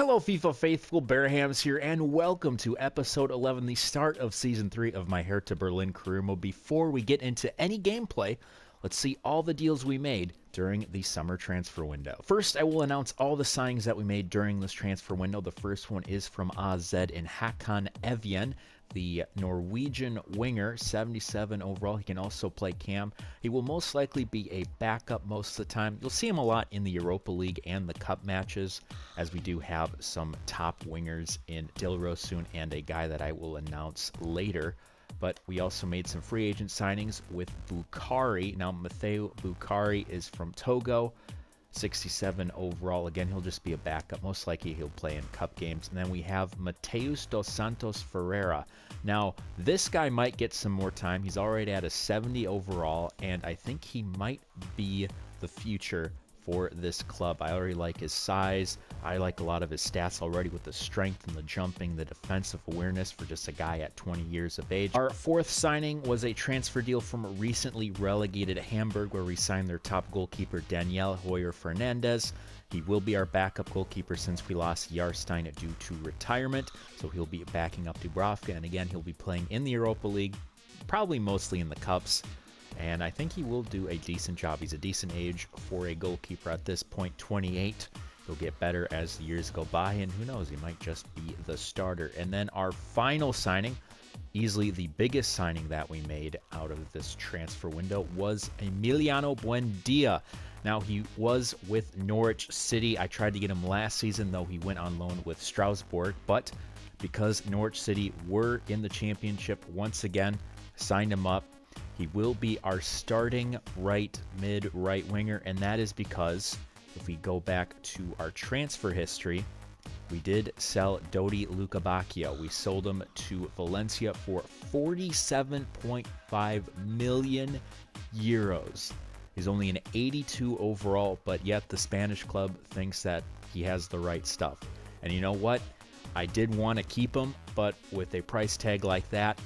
Hello FIFA faithful, Bearhamms here, and welcome to episode 11, the start of season 3 of my Hertha Berlin career mode. Before we get into any gameplay, let's see all the deals we made during the summer transfer window. First, I will announce all the signings that we made during this transfer window. The first one is from AZ in Hakan Evjen, the Norwegian winger, 77 overall. He can also play cam. He will most likely be a backup most of the time. You'll see him a lot in the Europa League and the Cup matches, as we do have some top wingers in Dilrosun and a guy that I will announce later. But we also made some free agent signings with Bukhari. Now, Matteo Bukhari is from Togo, 67 overall. Again, he'll just be a backup. Most likely he'll play in cup games. And then we have Mateus dos Santos Ferreira. Now, this guy might get some more time. He's already at a 70 overall, and I think he might be the future for this club. I already like his size. I like a lot of his stats already with the strength and the jumping, the defensive awareness for just a guy at 20 years of age. Our fourth signing was a transfer deal from a recently relegated Hamburg, where we signed their top goalkeeper, Daniel Hoyer Fernandez. He will be our backup goalkeeper since we lost Jarstein due to retirement, so he'll be backing up Dubravka, and again, he'll be playing in the Europa League, probably mostly in the Cups. And I think he will do a decent job. He's a decent age for a goalkeeper at this point, 28. He'll get better as the years go by, and who knows, he might just be the starter. And then our final signing, easily the biggest signing that we made out of this transfer window, was Emiliano Buendia. Now, he was with Norwich City. I tried to get him last season, though he went on loan with Strasbourg. But because Norwich City were in the championship once again, signed him up. He will be our starting right winger, and that is because if we go back to our transfer history, we did sell Dodi Lukebakio. We sold him to Valencia for 47.5 million euros. He's only an 82 overall, but yet the Spanish club thinks that he has the right stuff. And you know what? I did want to keep him, but with a price tag like that,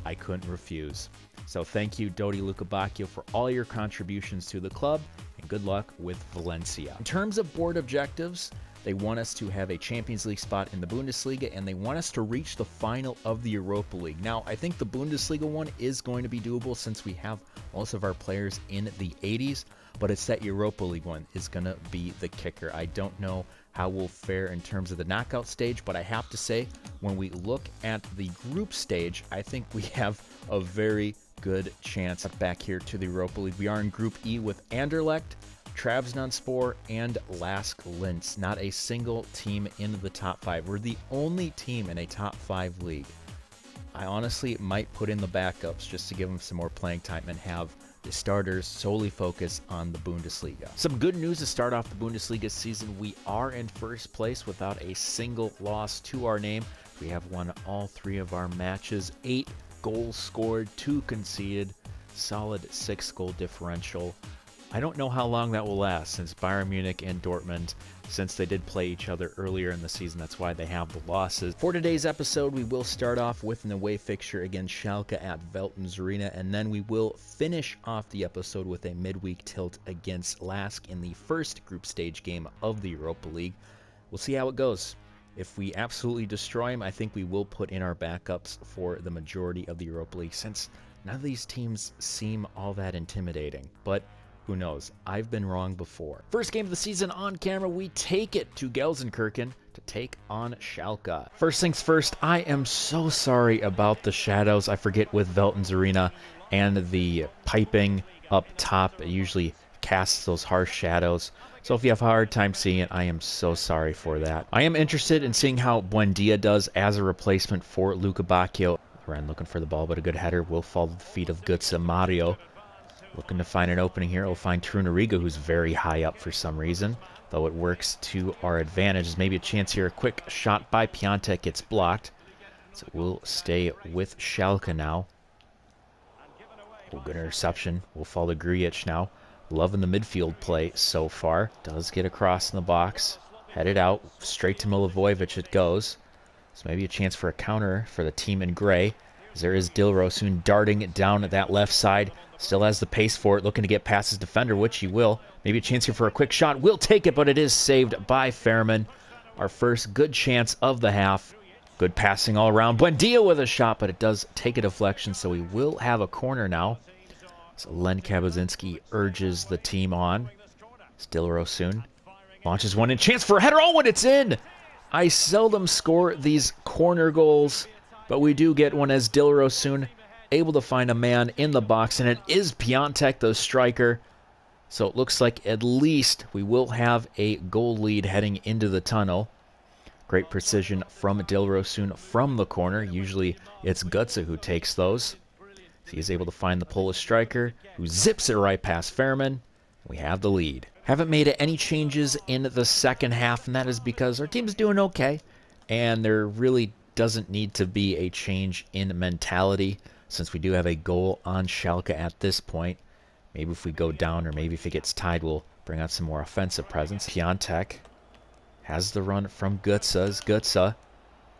I couldn't refuse. So thank you, Dodi Lukebakio, for all your contributions to the club, and good luck with Valencia. In terms of board objectives, they want us to have a Champions League spot in the Bundesliga, and they want us to reach the final of the Europa League. Now, I think the Bundesliga one is going to be doable since we have most of our players in the 80s, but it's that Europa League one is going to be the kicker. I don't know how we'll fare in terms of the knockout stage, but I have to say, when we look at the group stage, I think we have a very good chance back here to the Europa League. We are in Group E with Anderlecht, Trabzonspor, and Lask Linz. Not a single team in the top 5. We're the only team in a top 5 league. I honestly might put in the backups just to give them some more playing time and have the starters solely focus on the Bundesliga. Some good news to start off the Bundesliga season. We are in first place without a single loss to our name. We have won all 3 of our matches. 8 goals scored, 2 conceded, solid 6-goal differential. I don't know how long that will last since Bayern Munich and Dortmund, since they did play each other earlier in the season, that's why they have the losses. For today's episode, we will start off with an away fixture against Schalke at Veltins Arena, and then we will finish off the episode with a midweek tilt against Lask in the first group stage game of the Europa League. We'll see how it goes. If we absolutely destroy him, I think we will put in our backups for the majority of the Europa League, since none of these teams seem all that intimidating. But who knows? I've been wrong before. First game of the season on camera, we take it to Gelsenkirchen to take on Schalke. First things first, I am so sorry about the shadows. I forget with Veltins Arena and the piping up top, it usually casts those harsh shadows. So if you have a hard time seeing it, I am so sorry for that. I am interested in seeing how Buendia does as a replacement for Lukebakio. Ren looking for the ball, but a good header will fall to the feet of Götze Mario. Looking to find an opening here. We'll find Trunariga, who's very high up for some reason, though it works to our advantage. There's maybe a chance here. A quick shot by Piątek gets blocked. So we'll stay with Schalke now. Good interception. We'll fall to Grujic now. Loving the midfield play so far. Does get across in the box. Headed out. Straight to Milivojevic it goes. So maybe a chance for a counter for the team in gray. There is Dilrosun darting down at that left side. Still has the pace for it, looking to get past his defender, which he will. Maybe a chance here for a quick shot. Will take it, but it is saved by Fairman. our first good chance of the half. Good passing all around. Buendia with a shot, but it does take a deflection, so we will have a corner now. So Len Kabazinski urges the team on. Dilrosun launches one in. Chance for a header. Oh, and it's in! I seldom score these corner goals, but we do get one as Dilrosun able to find a man in the box, and it is Piontek, the striker. So it looks like at least we will have a goal lead heading into the tunnel. Great precision from Dilrosun from the corner. Usually it's Gutsa who takes those. He is able to find the Polish striker, who zips it right past Fairman. We have the lead. Haven't made any changes in the second half, and that is because our team's doing okay. And there really doesn't need to be a change in mentality, since we do have a goal on Schalke at this point. Maybe if we go down, or maybe if it gets tied, we'll bring out some more offensive presence. Piontek has the run from Gutsa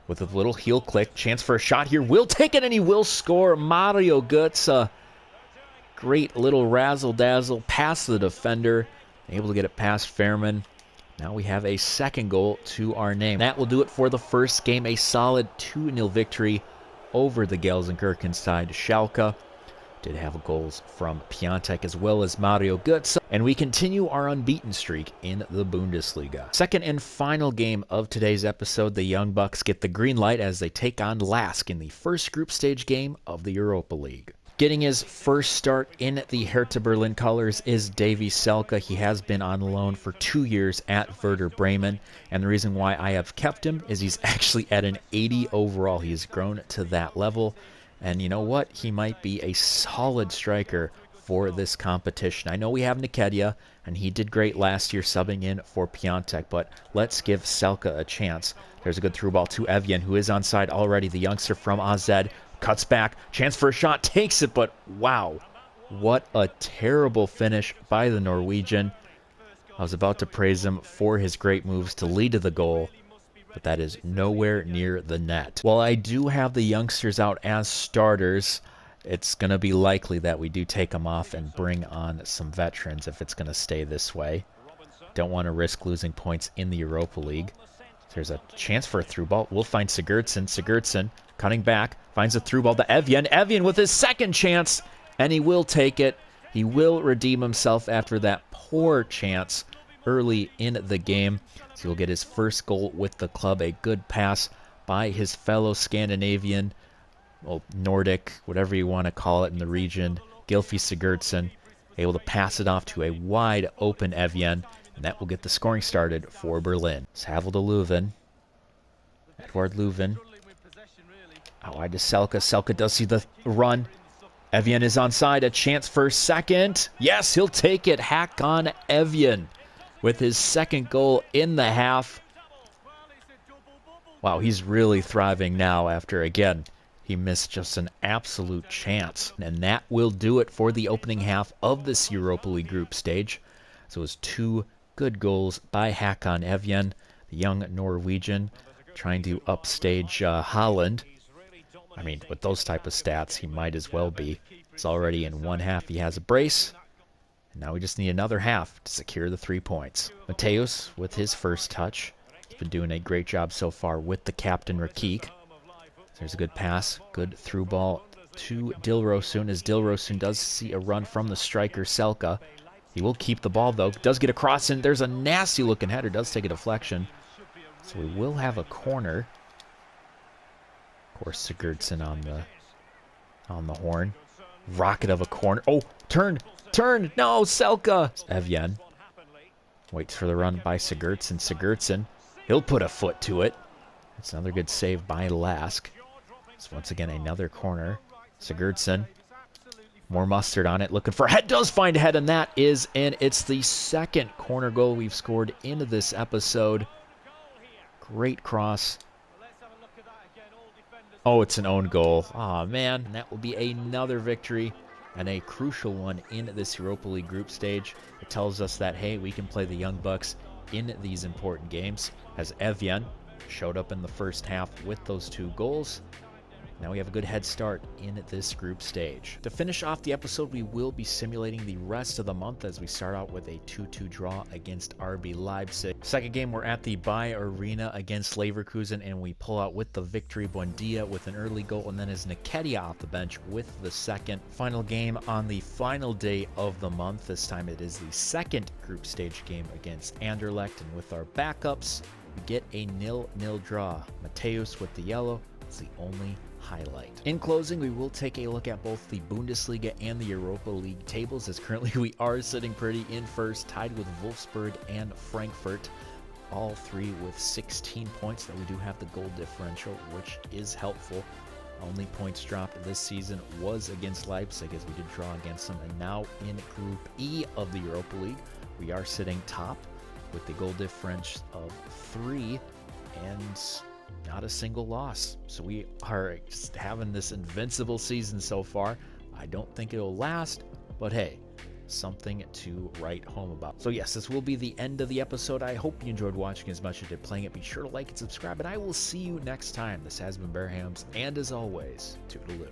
with a little heel click. Chance for a shot here. Will take it, and he will score. Mario Gutsa. Great little razzle-dazzle past the defender. Able to get it past Fairman. Now we have a second goal to our name. That will do it for the first game. A solid 2-0 victory over the Gelsenkirchen side. Schalke did have goals from Piontek as well as Mario Götze. And we continue our unbeaten streak in the Bundesliga. Second and final game of today's episode, the Young Bucks get the green light as they take on Lask in the first group stage game of the Europa League. Getting his first start in the Hertha Berlin colors is Davie Selke. He has been on loan for 2 years at Werder Bremen, and the reason why I have kept him is he's actually at an 80 overall. He's grown to that level, and you know what? He might be a solid striker for this competition. I know we have Nketiah, and he did great last year subbing in for Piontek, but let's give Selke a chance. There's a good through ball to Evjen, who is onside already, the youngster from AZ. Cuts back, chance for a shot, takes it, but wow, what a terrible finish by the Norwegian. I was about to praise him for his great moves to lead to the goal, but that is nowhere near the net. While I do have the youngsters out as starters, it's going to be likely that we do take them off and bring on some veterans if it's going to stay this way. Don't want to risk losing points in the Europa League. There's a chance for a through ball. We'll find Sigurdsson. Sigurdsson cutting back, finds a through ball to Evjen. Evjen with his second chance, and he will take it. He will redeem himself after that poor chance early in the game. So he'll get his first goal with the club. A good pass by his fellow Scandinavian, well, Nordic, whatever you want to call it in the region, Gylfi Sigurdsson, able to pass it off to a wide open Evjen, and that will get the scoring started for Berlin. Saville to Leuven. Edward Leuven. Out wide to Selke. Selke does see the run. Evjen is onside. A chance for second. Yes, he'll take it. Hakan Evjen with his second goal in the half. Wow, he's really thriving now after, again, he missed just an absolute chance. And that will do it for the opening half of this Europa League group stage. So it was 2 good goals by Hakan Evjen, the young Norwegian, trying to upstage Holland. I mean, with those type of stats, he might as well be. He's already in one half. He has a brace. And now we just need another half to secure the 3 points. Mateus with his first touch. He's been doing a great job so far with the captain, Rakik. There's a good pass. Good through ball to Dilrosun, as Dilrosun does see a run from the striker, Selke. He will keep the ball, though. Does get across, and there's a nasty-looking header. Does take a deflection. So we will have a corner. Of course, Sigurdsson on the horn. Rocket of a corner. Oh, turn! No, Selke! Evjen waits for the run by Sigurdsson. Sigurdsson, he'll put a foot to it. That's another good save by Lask. So once again, another corner. Sigurdsson, more mustard on it, looking for a head. Does find a head, and that is in. It's the second corner goal we've scored into this episode. Great cross. Oh, it's an own goal. Oh, man. And that will be another victory and a crucial one in this Europa League group stage. It tells us that, hey, we can play the Young Bucks in these important games, as Evjen showed up in the first half with those 2 goals. Now we have a good head start in this group stage. To finish off the episode, we will be simulating the rest of the month as we start out with a 2-2 draw against RB Leipzig. Second game, we're at the Bayer Arena against Leverkusen, and we pull out with the victory. Buendia with an early goal, and then is Nketiah off the bench with the second. Final game on the final day of the month. This time it is the second group stage game against Anderlecht, and with our backups, we get a 0-0 draw. Mateus with the yellow is the only highlight. In closing, we will take a look at both the Bundesliga and the Europa League tables, as currently we are sitting pretty in first, tied with Wolfsburg and Frankfurt, all three with 16 points. That we do have the goal differential, which is helpful. Only points dropped this season was against Leipzig, as we did draw against them. And now in Group E of the Europa League, we are sitting top with the goal difference of 3 and not a single loss. So we are just having this invincible season so far. I don't think it'll last, but hey, something to write home about. So yes, this will be the end of the episode. I hope you enjoyed watching as much as you did playing it. Be sure to like and subscribe, and I will see you next time. This has been Bearhamms, and as always, toodaloo.